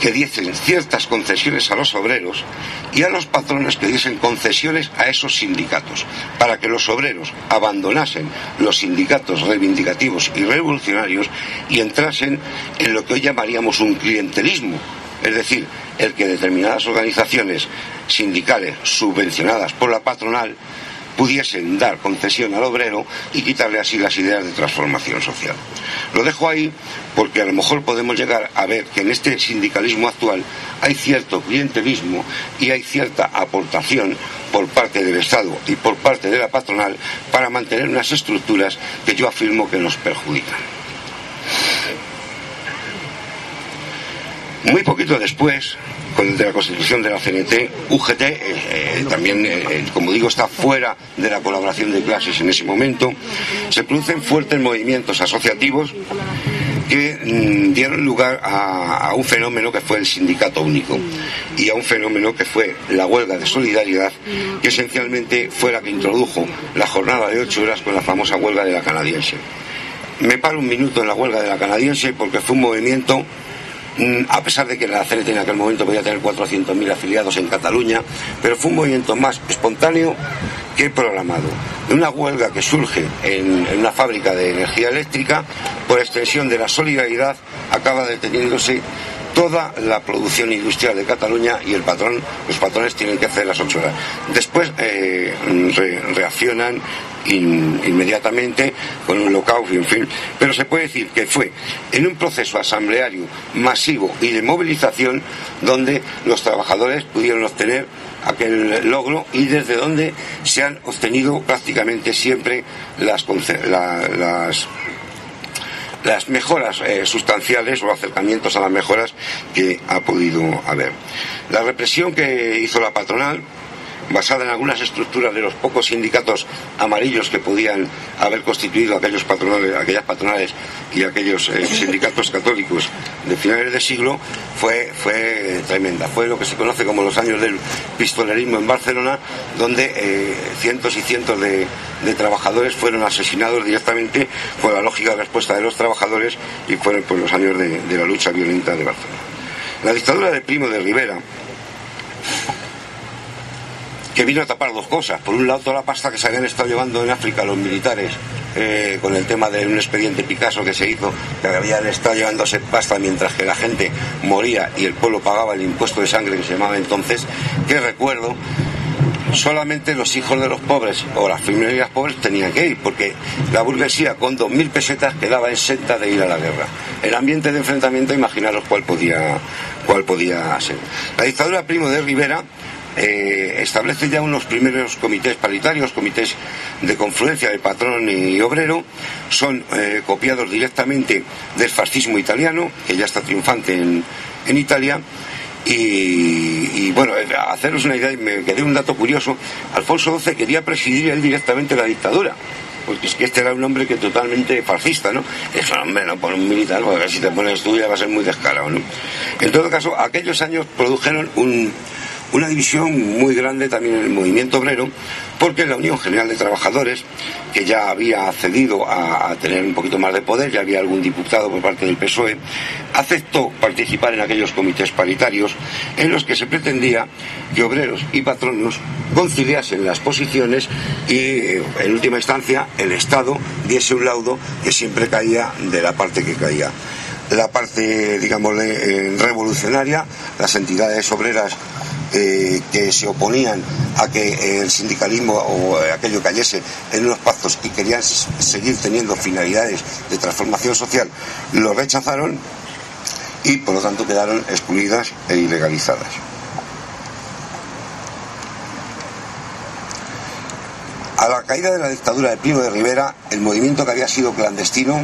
que diesen ciertas concesiones a los obreros y a los patrones que diesen concesiones a esos sindicatos, para que los obreros abandonasen los sindicatos reivindicativos y revolucionarios y entrasen en lo que hoy llamaríamos un clientelismo, es decir, el que determinadas organizaciones sindicales subvencionadas por la patronal pudiesen dar concesión al obrero y quitarle así las ideas de transformación social. Lo dejo ahí porque a lo mejor podemos llegar a ver que en este sindicalismo actual hay cierto clientelismo y hay cierta aportación por parte del Estado y por parte de la patronal para mantener unas estructuras que yo afirmo que nos perjudican. Muy poquito después, de la constitución de la CNT, UGT, también, como digo, está fuera de la colaboración de clases en ese momento, se producen fuertes movimientos asociativos que dieron lugar a un fenómeno que fue el sindicato único y a un fenómeno que fue la huelga de solidaridad, que esencialmente fue la que introdujo la jornada de 8 horas con la famosa huelga de la canadiense. Me paro un minuto en la huelga de la canadiense porque fue un movimiento, a pesar de que la CNT en aquel momento podía tener 400.000 afiliados en Cataluña, pero fue un movimiento más espontáneo que programado. Una huelga que surge en una fábrica de energía eléctrica, por extensión de la solidaridad, acaba deteniéndose toda la producción industrial de Cataluña y los patrones tienen que hacer las 8 horas. Después reaccionan inmediatamente con un lockout, en fin, pero se puede decir que fue en un proceso asambleario masivo y de movilización donde los trabajadores pudieron obtener aquel logro y desde donde se han obtenido prácticamente siempre las mejoras sustanciales o acercamientos a las mejoras que ha podido haber. La represión que hizo la patronal, basada en algunas estructuras de los pocos sindicatos amarillos que podían haber constituido aquellas patronales y aquellos sindicatos católicos de finales de siglo, fue tremenda. Fue lo que se conoce como los años del pistolerismo en Barcelona, donde cientos y cientos de trabajadores fueron asesinados directamente por la lógica respuesta de los trabajadores, y fueron por los años de la lucha violenta de Barcelona. La dictadura de Primo de Rivera, que vino a tapar dos cosas: por un lado, toda la pasta que se habían estado llevando en África los militares, con el tema de un expediente Picasso que se hizo, que habían estado llevándose pasta mientras que la gente moría y el pueblo pagaba el impuesto de sangre que se llamaba entonces, que recuerdo, solamente los hijos de los pobres o las familias pobres tenían que ir, porque la burguesía con 2.000 pesetas quedaba exenta de ir a la guerra. El ambiente de enfrentamiento, imaginaros cuál podía ser. La dictadura de Primo de Rivera establece ya unos primeros comités paritarios, comités de confluencia de patrón y obrero. Son copiados directamente del fascismo italiano, que ya está triunfante en Italia. Y bueno, a haceros una idea, me quedé un dato curioso: Alfonso XII quería presidir él directamente la dictadura, porque es que este era un hombre que totalmente fascista, ¿no? Es un hombre, no por un militar, porque si te pones tú ya va a ser muy descarado, ¿no? En todo caso, aquellos años produjeron una división muy grande también en el movimiento obrero, porque la Unión General de Trabajadores, que ya había accedido a tener un poquito más de poder, ya había algún diputado por parte del PSOE, aceptó participar en aquellos comités paritarios en los que se pretendía que obreros y patronos conciliasen las posiciones y, en última instancia, el Estado diese un laudo que siempre caía de la parte que caía. La parte, digamos, revolucionaria, las entidades obreras que se oponían a que el sindicalismo o aquello cayese en unos pactos y querían seguir teniendo finalidades de transformación social, lo rechazaron y por lo tanto quedaron excluidas e ilegalizadas. A la caída de la dictadura de Primo de Rivera, el movimiento que había sido clandestino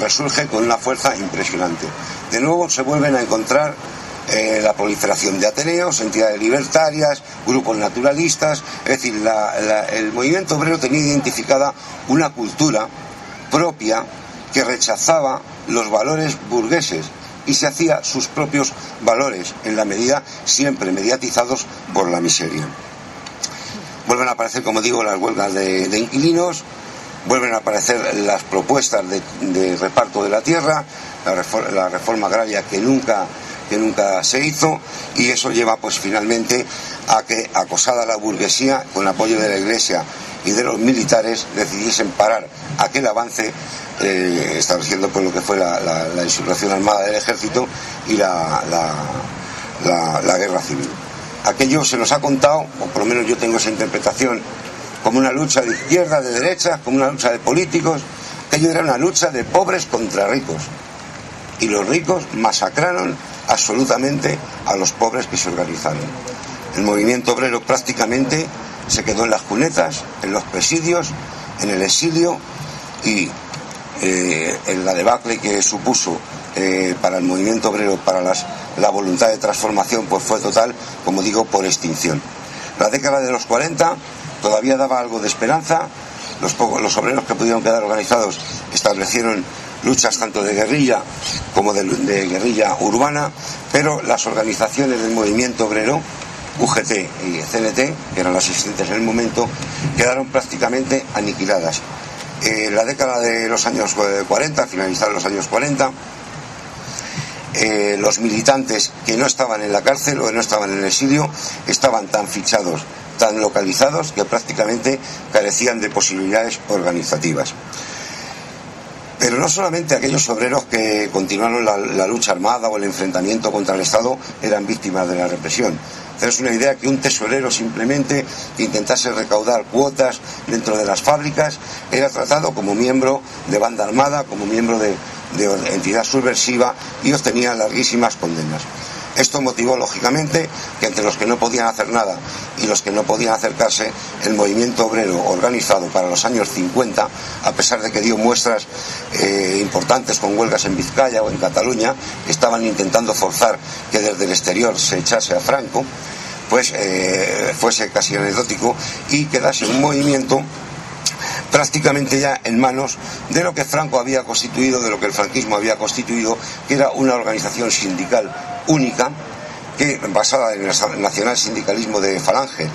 resurge con una fuerza impresionante. De nuevo se vuelven a encontrar la proliferación de ateneos, entidades libertarias, grupos naturalistas. Es decir, el movimiento obrero tenía identificada una cultura propia que rechazaba los valores burgueses y se hacía sus propios valores, en la medida siempre mediatizados por la miseria. Vuelven a aparecer, como digo, las huelgas de inquilinos, vuelven a aparecer las propuestas de reparto de la tierra, la reforma agraria que nunca que nunca se hizo, y eso lleva pues finalmente a que, acosada la burguesía, con apoyo de la Iglesia y de los militares, decidiesen parar aquel avance, estableciendo pues lo que fue la insurrección armada del ejército y la guerra civil. Aquello se nos ha contado, o por lo menos yo tengo esa interpretación, como una lucha de izquierda, de derecha, como una lucha de políticos. Aquello era una lucha de pobres contra ricos, y los ricos masacraron absolutamente a los pobres que se organizaron. El movimiento obrero prácticamente se quedó en las cunetas, en los presidios, en el exilio, y en la debacle que supuso para el movimiento obrero, para la voluntad de transformación, pues fue total, como digo, por extinción. La década de los 40 todavía daba algo de esperanza. Los obreros que pudieron quedar organizados establecieron luchas tanto de guerrilla como de guerrilla urbana, pero las organizaciones del movimiento obrero, UGT y CNT, que eran las existentes en el momento, quedaron prácticamente aniquiladas. En la década de los años 40, finalizaron los años 40, los militantes que no estaban en la cárcel o que no estaban en el exilio estaban tan fichados, tan localizados, que prácticamente carecían de posibilidades organizativas. Pero no solamente aquellos obreros que continuaron la lucha armada o el enfrentamiento contra el Estado eran víctimas de la represión. Es una idea que un tesorero simplemente que intentase recaudar cuotas dentro de las fábricas era tratado como miembro de banda armada, como miembro de entidad subversiva, y obtenía larguísimas condenas. Esto motivó, lógicamente, que entre los que no podían hacer nada y los que no podían acercarse, el movimiento obrero organizado para los años 50, a pesar de que dio muestras importantes con huelgas en Vizcaya o en Cataluña, que estaban intentando forzar que desde el exterior se echase a Franco, pues fuese casi anecdótico y quedase un movimiento prácticamente ya en manos de lo que Franco había constituido, de lo que el franquismo había constituido, que era una organización sindical única, que basada en el nacional sindicalismo de Falange